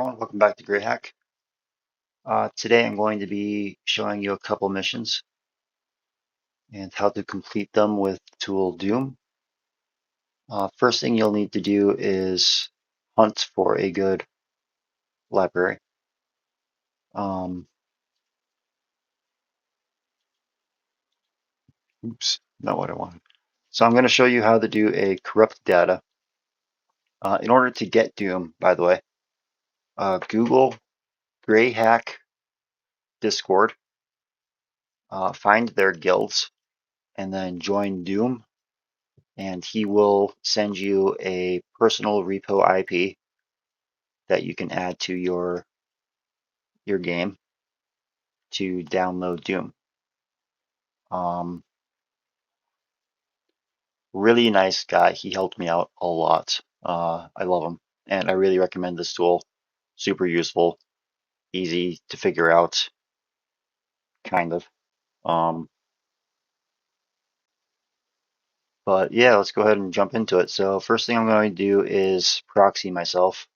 everyone, welcome back to Greyhack. Today I'm going to be showing you a couple missions and how to complete them with the tool Doom. First thing you'll need to do is hunt for a good library. Oops, not what I wanted. So I'm going to show you how to do a corrupt data. In order to get Doom, by the way, Google Greyhack Discord, find their guilds, and then join Doom. And he will send you a personal repo IP that you can add to your game to download Doom. Really nice guy. He helped me out a lot. I love him, and I really recommend this tool. Super useful, easy to figure out, kind of. But yeah, let's go ahead and jump into it. So first thing I'm going to do is proxy myself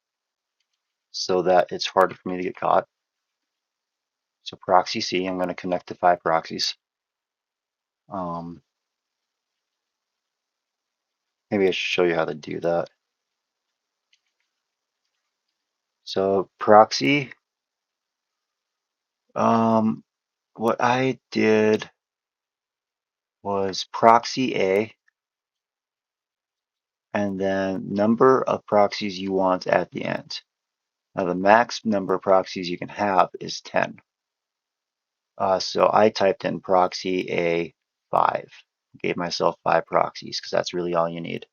so that it's harder for me to get caught. So proxy C, I'm going to connect to 5 proxies. Maybe I should show you how to do that. So proxy, what I did was proxy A, and then number of proxies you want at the end. Now the max number of proxies you can have is 10. So I typed in proxy A 5. Gave myself 5 proxies because that's really all you need.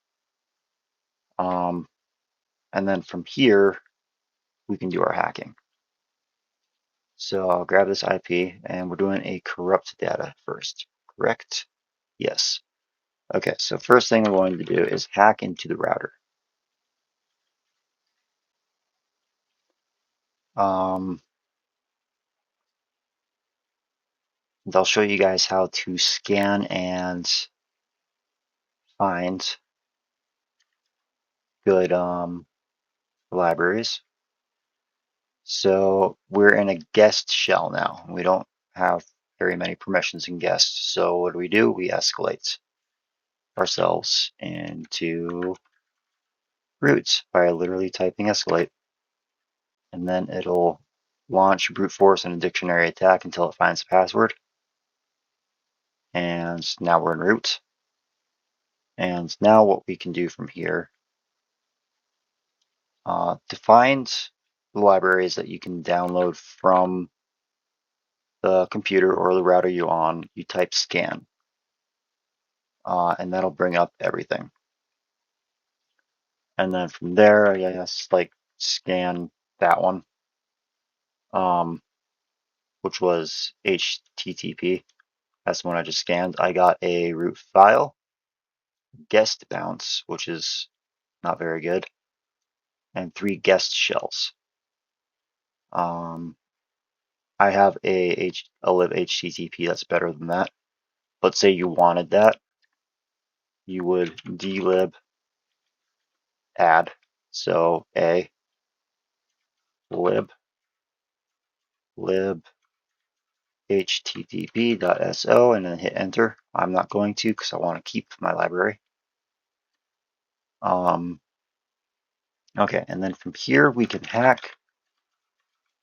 And then from here, we can do our hacking. So I'll grab this IP, and we're doing a corrupt data first, correct? Yes. Okay, so first thing we're going to do is hack into the router. They'll show you guys how to scan and find good libraries. So we're in a guest shell now. We don't have very many permissions in guest. So what do? We escalate ourselves into root by literally typing escalate. And then it'll launch brute force and a dictionary attack until it finds the password. And now we're in root. And now what we can do from here, to find the libraries that you can download from the computer or the router you're on, you type scan. And that'll bring up everything. And then from there, I guess, like scan that one, which was HTTP. That's the one I just scanned. I got a root file, guest bounce, which is not very good, and 3 guest shells. I have a lib HTTP that's better than that. Let's say you wanted that, you would dlib add, so a lib http.so and then hit enter. I'm not going to because I want to keep my library. Okay, and then from here we can hack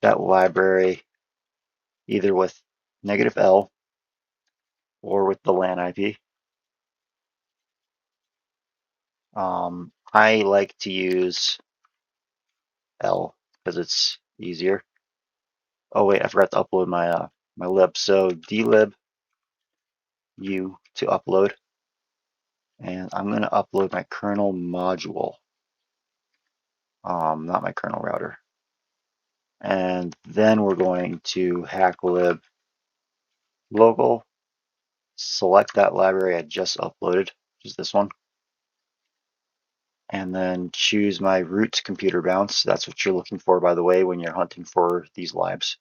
that library either with -L or with the LAN IP. I like to use L because it's easier. Oh wait, I forgot to upload my my lib. So dlib u to upload, and I'm going to upload my kernel module, not my kernel router. And then we're going to hack lib local, select that library I just uploaded, which is this one, and then choose my root computer bounce. That's what you're looking for, by the way, when you're hunting for these libs.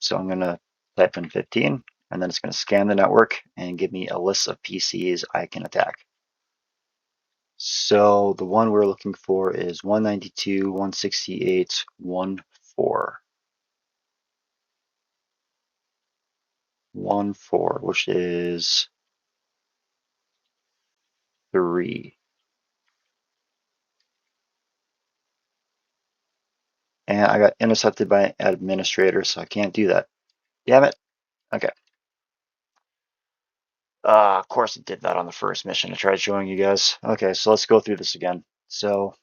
So I'm going to type in 15, and then it's going to scan the network and give me a list of PCs I can attack. So the one we're looking for is 192.168.14, which is 3. And I got intercepted by an administrator, so I can't do that. Damn it. Okay. Of course it did that on the first mission. I tried showing you guys. Okay, so let's go through this again. So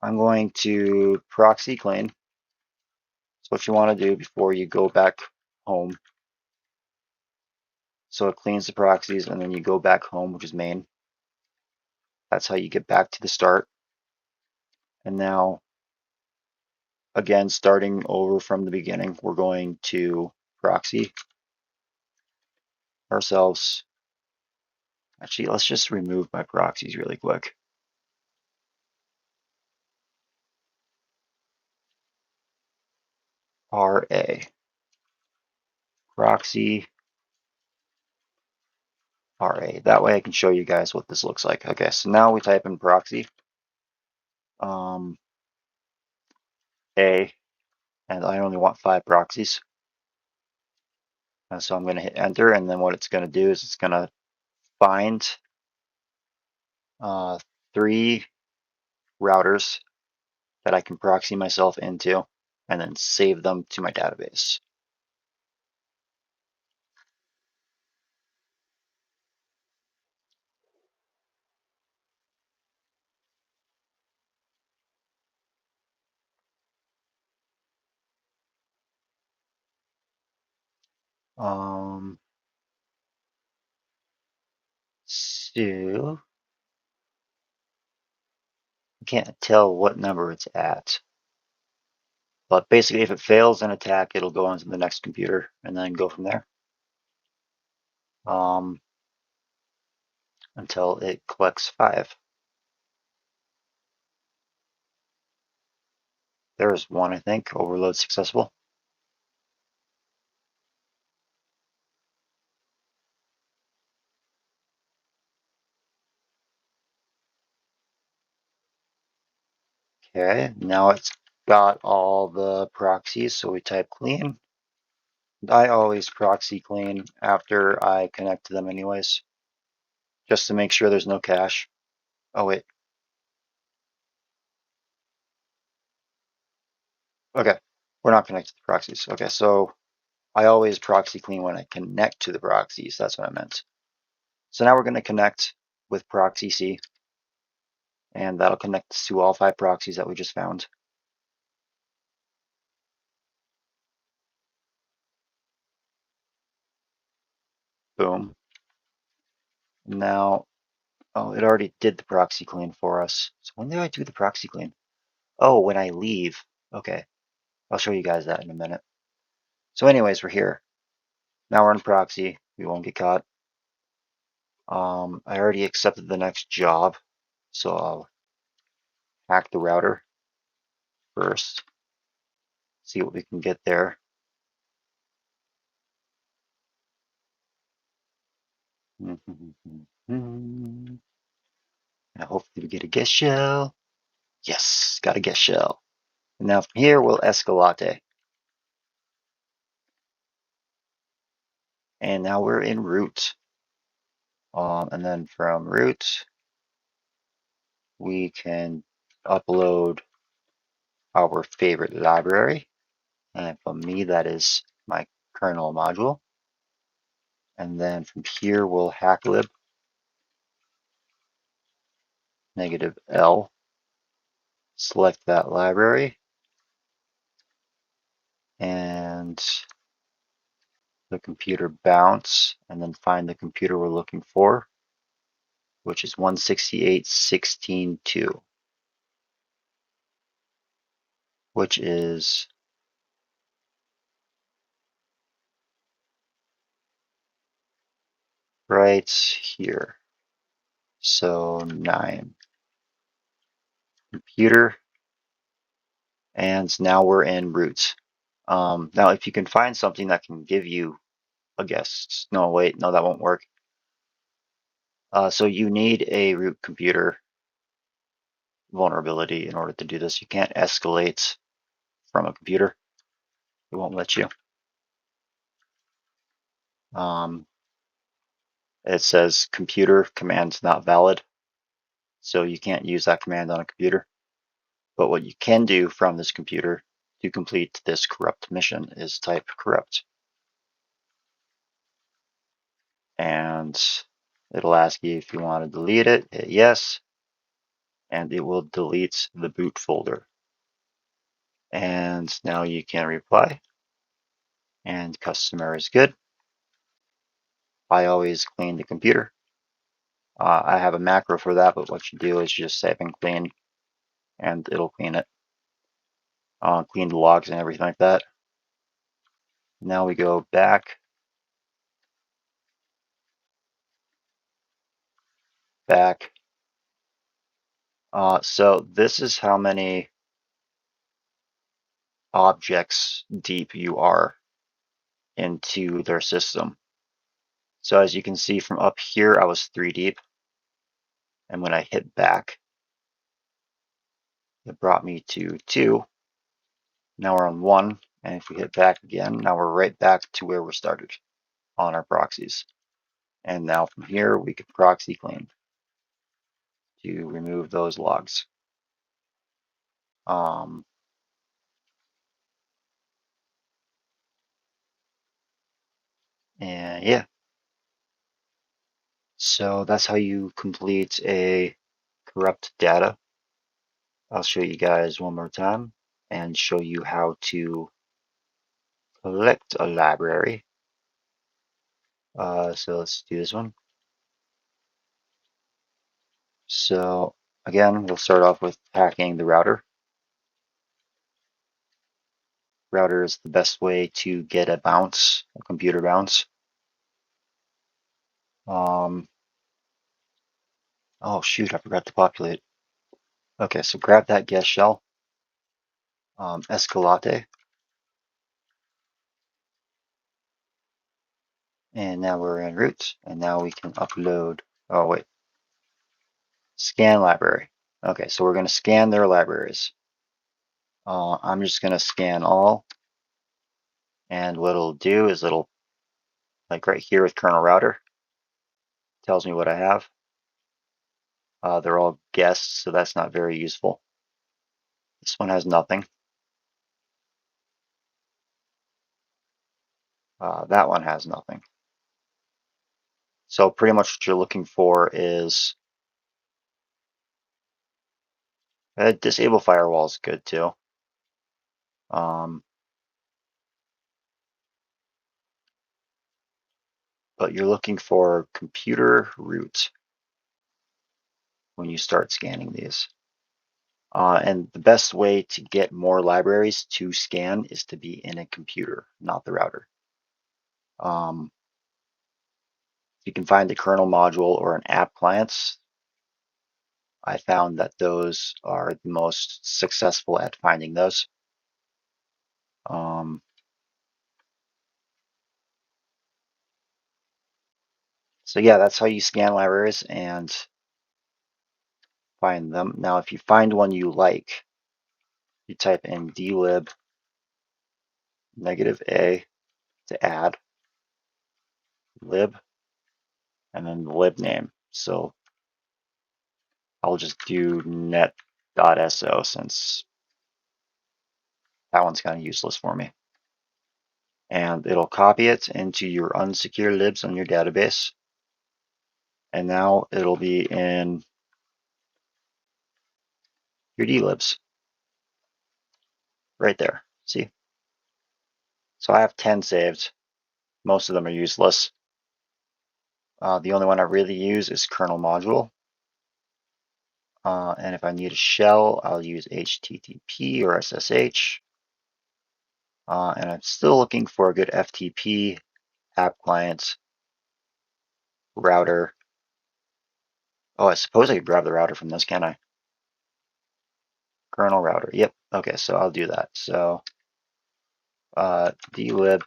I'm going to proxy clean. So what you want to do before you go back home. So it cleans the proxies and then you go back home, which is main. That's how you get back to the start. And now, again, starting over from the beginning, we're going to proxy ourselves. Actually, let's just remove my proxies really quick. RA, proxy, RA. That way I can show you guys what this looks like. Okay, so now we type in proxy, A, and I only want 5 proxies. And so I'm going to hit enter, and then what it's going to do is it's going to find 3 routers that I can proxy myself into, and then save them to my database. So I can't tell what number it's at. But basically, if it fails an attack, it'll go onto the next computer and then go from there until it collects 5. There's one, I think. Overload successful. Okay, now it's got all the proxies, so we type clean. I always proxy clean after I connect to them anyways, just to make sure there's no cache. Oh, wait. Okay, we're not connected to the proxies. Okay, so I always proxy clean when I connect to the proxies. That's what I meant. So now we're going to connect with proxy C, and that'll connect to all 5 proxies that we just found. Boom. Now, oh, it already did the proxy clean for us. So when did I do the proxy clean? Oh, when I leave. Okay, I'll show you guys that in a minute. So anyways, we're here. Now we're in proxy. We won't get caught. I already accepted the next job, so I'll hack the router first. See what we can get there. And hopefully we get a guest shell. Yes, got a guest shell. And now from here we'll escalate. And now we're in root. And then from root, we can upload our favorite library. And for me, that is my kernel module. And then from here, we'll hacklib -L, select that library, and the computer bounce, and then find the computer we're looking for, which is 168.16.2, which is right here. So 9. Computer, and now we're in root. Now, if you can find something that can give you a guest, no, wait, no, that won't work. So you need a root computer vulnerability in order to do this. You can't escalate from a computer. It won't let you. It says computer command not valid. So you can't use that command on a computer. But what you can do from this computer to complete this corrupt mission is type corrupt. And it'll ask you if you want to delete it, hit yes, and it will delete the boot folder. And now you can reply, and customer is good. I always clean the computer. I have a macro for that, but what you do is just save and clean, and it'll clean it. Clean the logs and everything like that. Now we go back, back. So this is how many objects deep you are into their system. So as you can see from up here, I was 3 deep. And when I hit back, it brought me to 2. Now we're on 1. And if we hit back again, now we're right back to where we started on our proxies. And now from here, we can proxy clean to remove those logs. And yeah. So that's how you complete a corrupt data. I'll show you guys one more time and show you how to collect a library. So let's do this one. So again, we'll start off with hacking the router. Router is the best way to get a bounce, a computer bounce. Oh shoot, I forgot to populate. Okay, so grab that guest shell, Escalate, and now we're in root, and now we can upload, oh wait, scan library. Okay, so we're going to scan their libraries. I'm just going to scan all, and what it'll do is it'll, like right here with kernel router, tells me what I have. They're all guests, so that's not very useful. This one has nothing. That one has nothing. So pretty much what you're looking for is disable firewall is good too. But you're looking for computer root when you start scanning these. And the best way to get more libraries to scan is to be in a computer, not the router. You can find the kernel module or an app clients. I found that those are the most successful at finding those. So yeah, that's how you scan libraries and find them. Now, if you find one you like, you type in dlib -a to add lib and then the lib name. So I'll just do net.so since that one's kind of useless for me. And it'll copy it into your unsecure libs on your database. And now it'll be in your dlibs right there. See? So I have 10 saved. Most of them are useless. The only one I really use is kernel module. And if I need a shell, I'll use HTTP or SSH. And I'm still looking for a good FTP, app client, router. Oh, I suppose I could grab the router from this, can I? Kernel router. Yep. Okay, so I'll do that. So dlib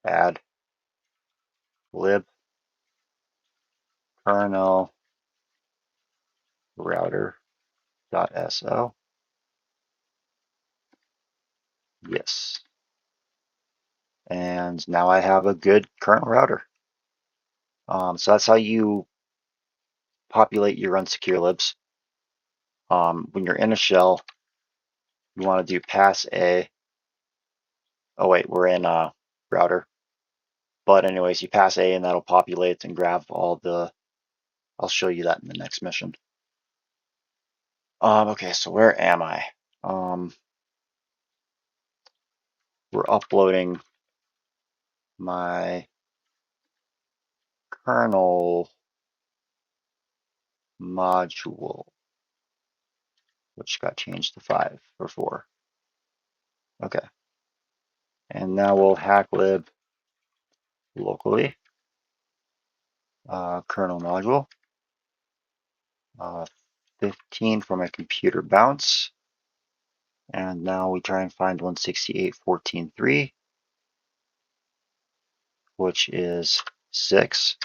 add lib kernel router.so. Yes. And now I have a good kernel router. So that's how you populate your unsecure libs. When you're in a shell, you want to do pass A. Oh wait, we're in a router. But anyways, you pass A and that'll populate and grab all the, I'll show you that in the next mission. Okay, so where am I? We're uploading my kernel module, which got changed to 5 or 4. Okay. And now we'll hack lib locally, kernel module, 15 for my computer bounce. And now we try and find 168.14.3, which is 6,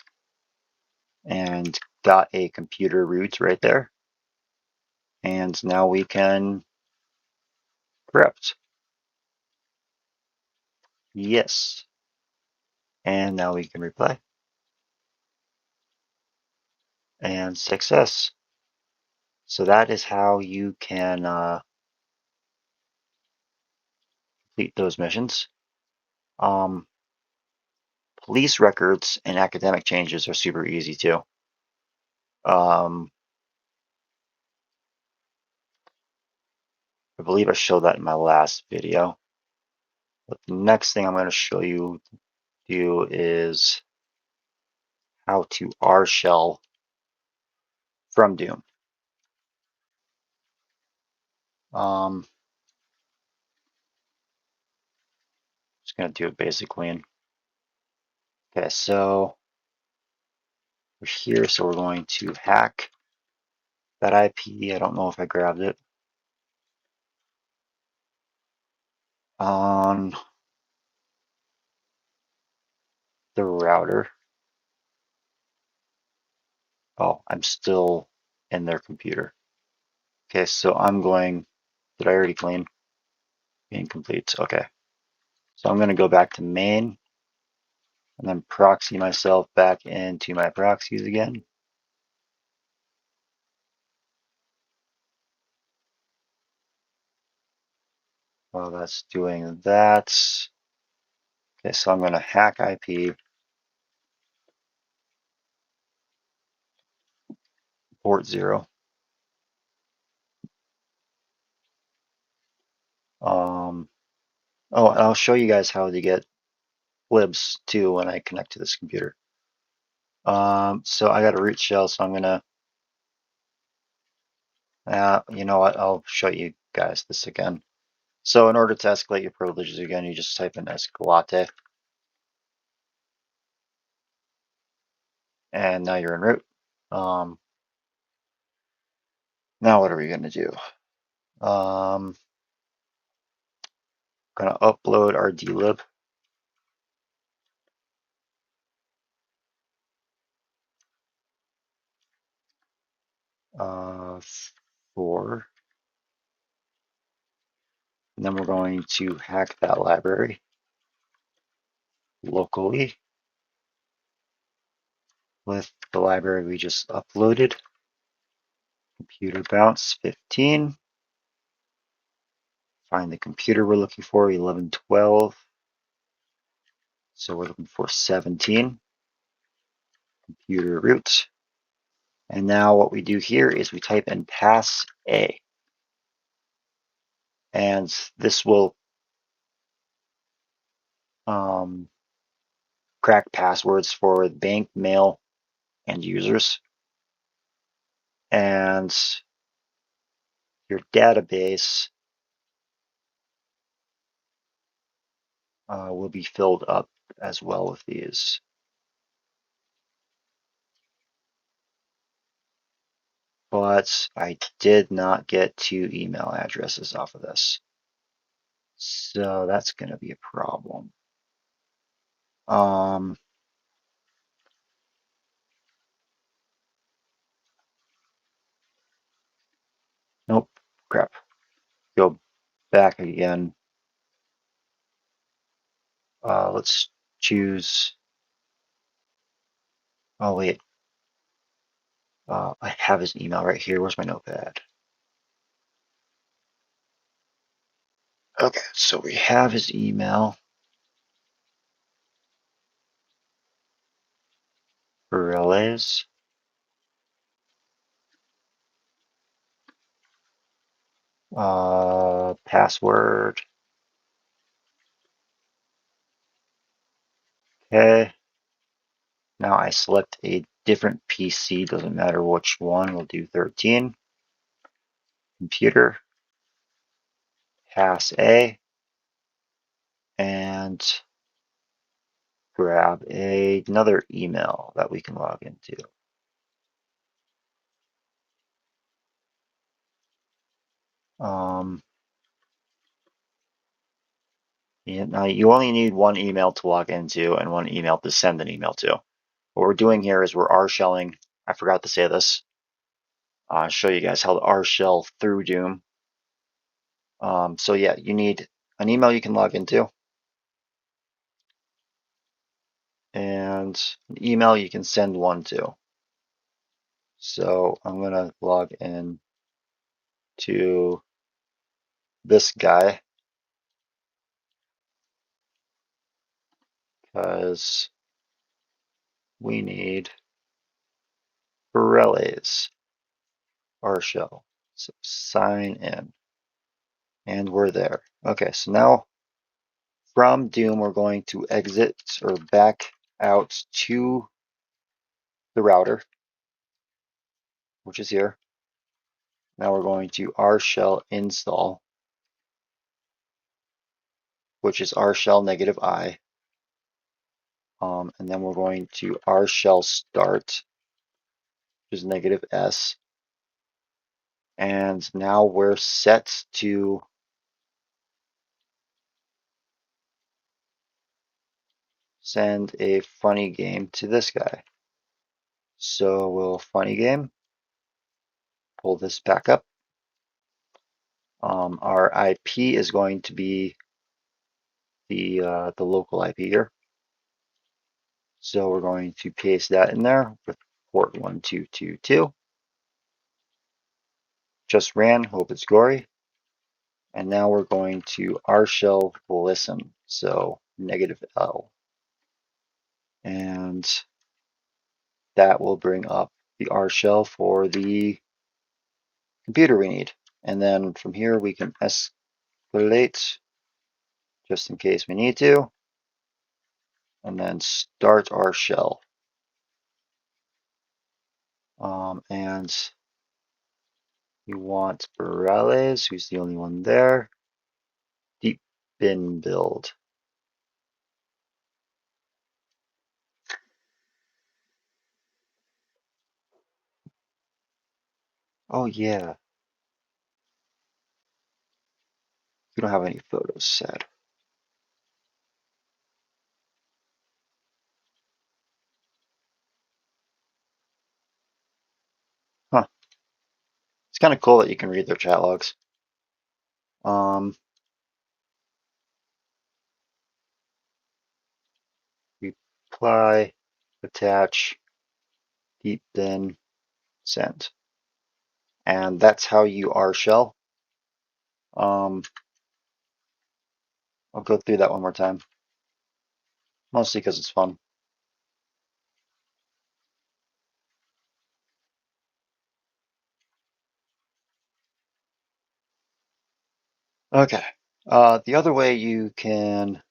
and got a computer root right there. And now we can corrupt. Yes. And now we can replay. And success. So that is how you can complete those missions. Police records and academic changes are super easy too. I believe I showed that in my last video. But the next thing I'm going to show you do is how to R shell from Doom. Just going to do it basic clean. Okay, so we're here, so we're going to hack that IP. I don't know if I grabbed it. On the router. Oh, I'm still in their computer. Okay, so I'm going, did I already clean? Incomplete, okay. So I'm gonna go back to main and then proxy myself back into my proxies again. While that's doing that, okay, so I'm gonna hack IP port 0. Oh, and I'll show you guys how to get libs too when I connect to this computer. So I got a root shell, so I'm gonna, you know what, I'll show you guys this again. So in order to escalate your privileges again, you just type in escalate. And now you're in root. Now what are we going to do? I'm going to upload our dlib. Uh, 4. And then we're going to hack that library locally with the library we just uploaded. Computer bounce 15. Find the computer we're looking for, 1112. So we're looking for 17. Computer root. And now what we do here is we type in pass A. And this will crack passwords for bank, mail, and users. And your database will be filled up as well with these. But I did not get 2 email addresses off of this. So that's going to be a problem. crap. Go back again. Let's choose. Oh wait, I have his email right here. Where's my notepad? Okay, so we have his email. Relays. Password. Okay. Now I select a different PC. Doesn't matter which one. We'll do 13. Computer. Pass A. And grab another email that we can log into. Now you only need one email to log into and one email to send an email to. What we're doing here is we're R-shelling. I forgot to say this. I'll show you guys how to R-shell through Doom. So yeah, you need an email you can log into and an email you can send one to. So I'm going to log in to this guy because we need relays R-shell. So sign in and we're there. Okay, so now from Doom, we're going to exit or back out to the router, which is here. Now we're going to R-shell install, which is R-shell -I. And then we're going to R-shell start, which is -S. And now we're set to send a funny game to this guy. So we'll funny game, pull this back up. Our IP is going to be the local IP here. So we're going to paste that in there with port 1222. Just ran, hope it's gory. And now we're going to R-shell listen, so -L. And that will bring up the R-shell for the computer we need. And then from here we can escalate just in case we need to. And then start R-shell. And we want Perales, who's the only one there. Deep bin build. Oh yeah, we don't have any photos set. Huh. It's kind of cool that you can read their chat logs. Reply, attach, deep bin, send. And that's how you R-shell. I'll go through that one more time. Mostly because it's fun. Okay. The other way you can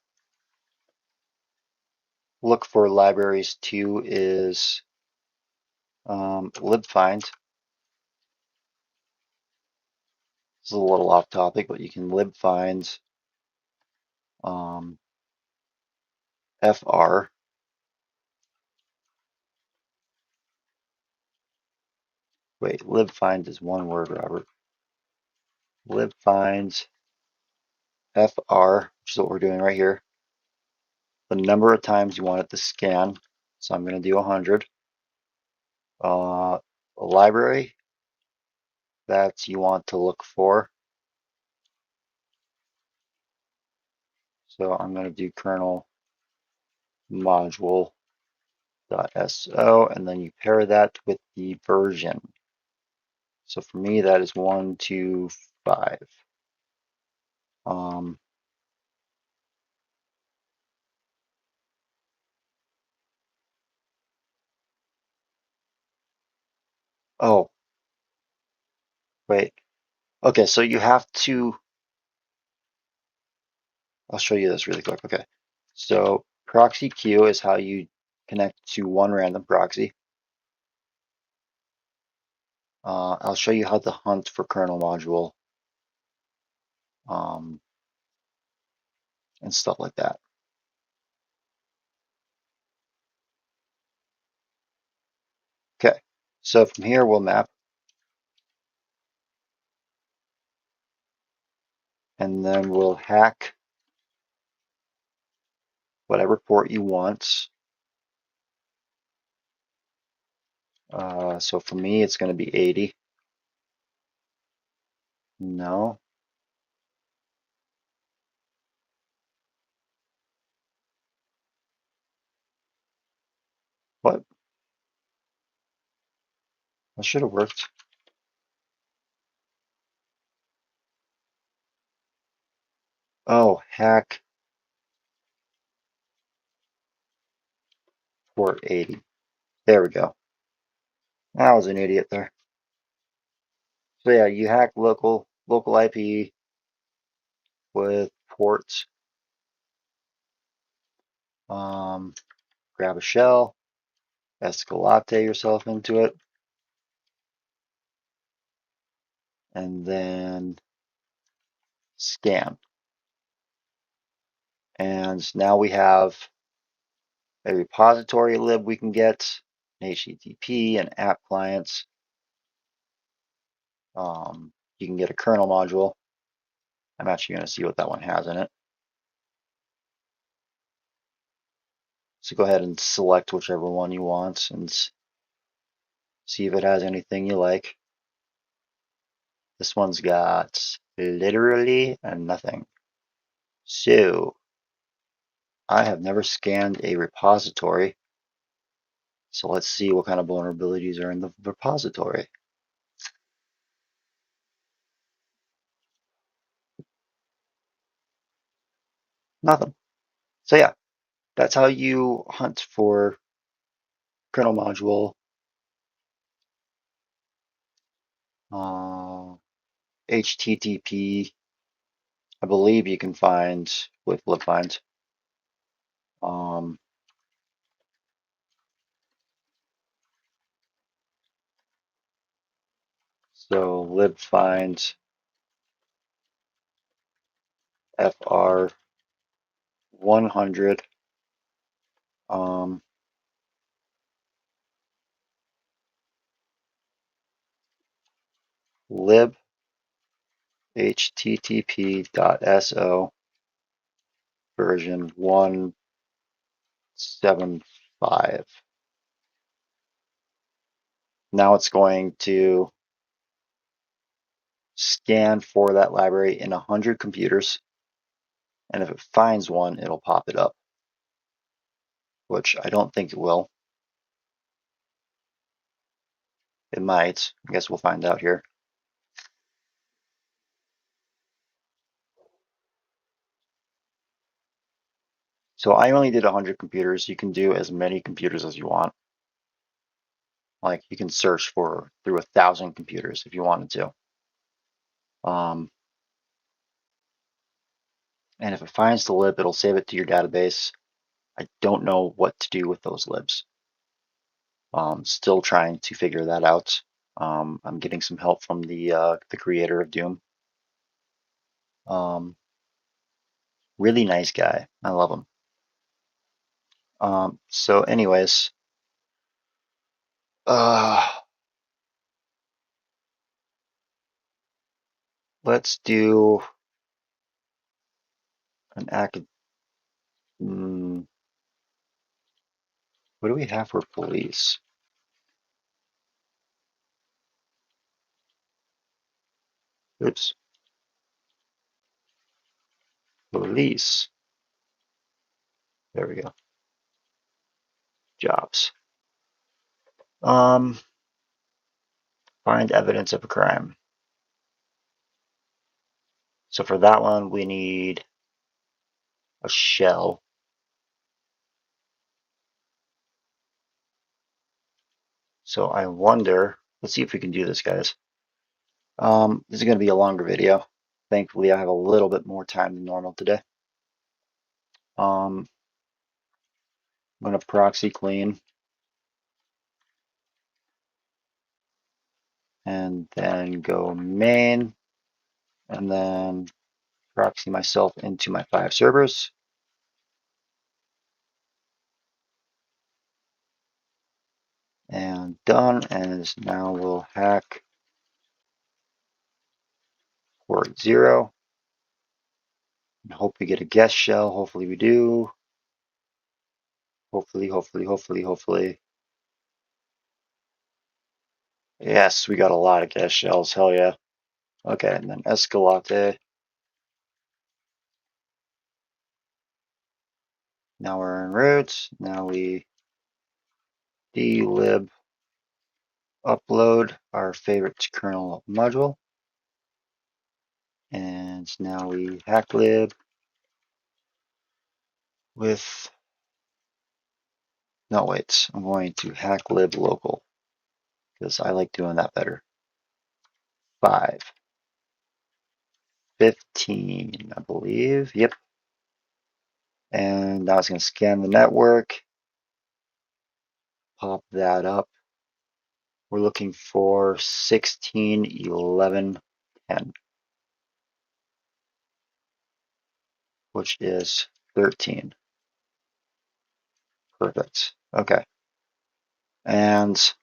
look for libraries too is libfind. This is a little off topic, but you can libfind fr. Wait, libfind is one word, Robert. Libfind fr, which is what we're doing right here. The number of times you want it to scan. So I'm going to do 100. A library that you want to look for. So I'm going to do kernel module.so, and then you pair that with the version. So for me, that is 125. Um, oh, wait. Okay, so you have to, I'll show you this really quick. Okay, so proxy queue is how you connect to one random proxy. I'll show you how to hunt for kernel module um, and stuff like that. Okay, so from here we'll map, and then we'll hack whatever port you want. So for me, it's going to be 80. No. What? That should have worked. Oh, hack port 80. There we go. I was an idiot there. So yeah, you hack local IP with ports. Grab a shell, escalate yourself into it, and then scan. And now we have a repository lib we can get, an HTTP, an app client. You can get a kernel module. I'm actually going to see what that one has in it. So go ahead and select whichever one you want and see if it has anything you like. This one's got literally nothing. So I have never scanned a repository. So let's see what kind of vulnerabilities are in the repository. Nothing. So yeah, that's how you hunt for kernel module, HTTP. I believe you can find with libfind. So libfind FR 100. Lib http.so version 175. Now it's going to scan for that library in 100 computers, and if it finds one, it'll pop it up, which I don't think it will. It might. I guess we'll find out here. So I only did 100 computers. You can do as many computers as you want. Like you can search for through 1,000 computers if you wanted to. And if it finds the lib, it'll save it to your database. I don't know what to do with those libs. Still trying to figure that out. I'm getting some help from the creator of Doom. Really nice guy. I love him. So anyways, let's do an active. What do we have for police? Oops. Police. There we go. Jobs. Find evidence of a crime. So for that one, we need a shell. So I wonder, let's see if we can do this, guys. This is going to be a longer video. Thankfully, I have a little bit more time than normal today. I'm going to proxy clean and then go main and then proxy myself into my 5 servers. And done. And now we'll hack port 0 and hope we get a guest shell. Hopefully we do. Hopefully. Yes, we got a lot of guest shells. Hell yeah. Okay, and then Escalate. Now we're in root. Now we dlib upload our favorite kernel module. And now we hacklib with, no wait, I'm going to hacklib local because I like doing that better. 5, 15, I believe. Yep. And now it's going to scan the network, pop that up. We're looking for 16, 11, 10, which is 13. Perfect. Okay. And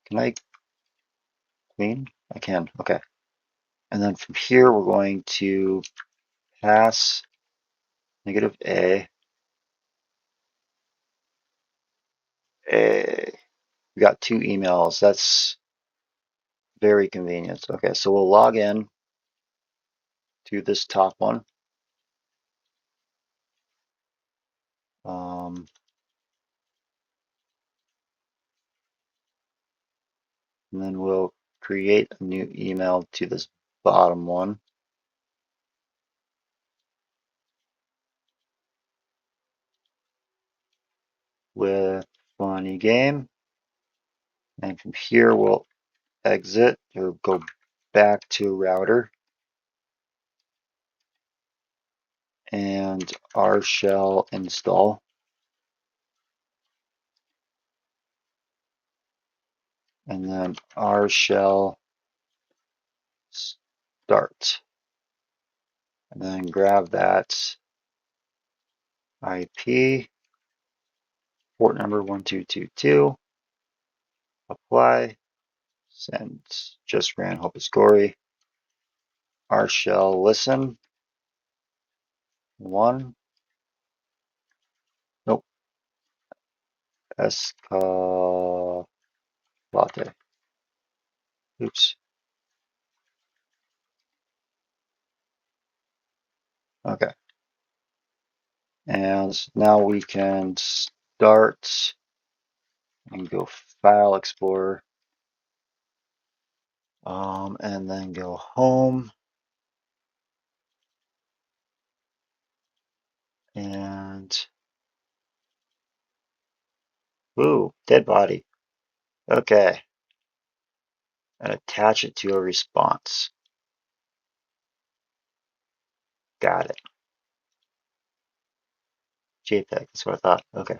can I clean? I can. Okay. And then from here, we're going to pass negative A. A. We got 2 emails. That's very convenient. Okay, so we'll log in to this top one. And then we'll create a new email to this bottom one. With funny game. And from here, we'll exit or go back to router. And R shell install. And then R shell start. And then grab that IP, port number 1222, apply, send, just ran Hopusgory, R shell listen, 1, nope, Escalate, oops, okay. And now we can start and go File Explorer, and then go Home, and ooh, dead body. Okay, and attach it to a response. Got it. JPEG, that's what I thought. Okay.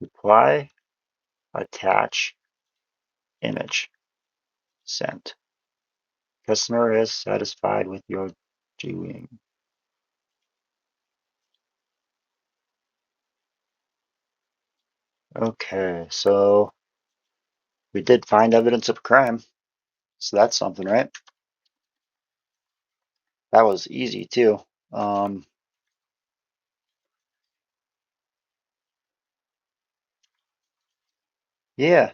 Reply, attach, image, send. Customer is satisfied with your doing. Okay, so we did find evidence of a crime. So that's something, right? That was easy too. Yeah.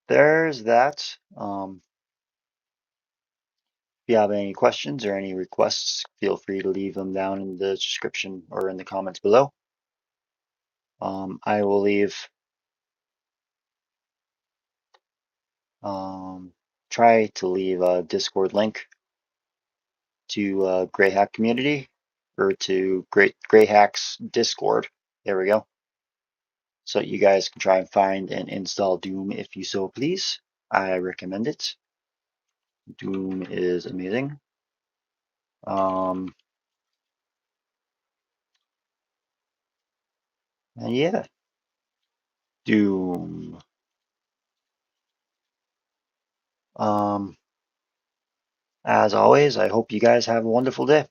there's that. If you have any questions or any requests, feel free to leave them down in the description or in the comments below. I will try to leave a Discord link to Greyhack community or to Greyhack's Discord. There we go. So you guys can try and find and install Doom if you so please. I recommend it. Doom is amazing. And yeah, Doom. As always, I hope you guys have a wonderful day.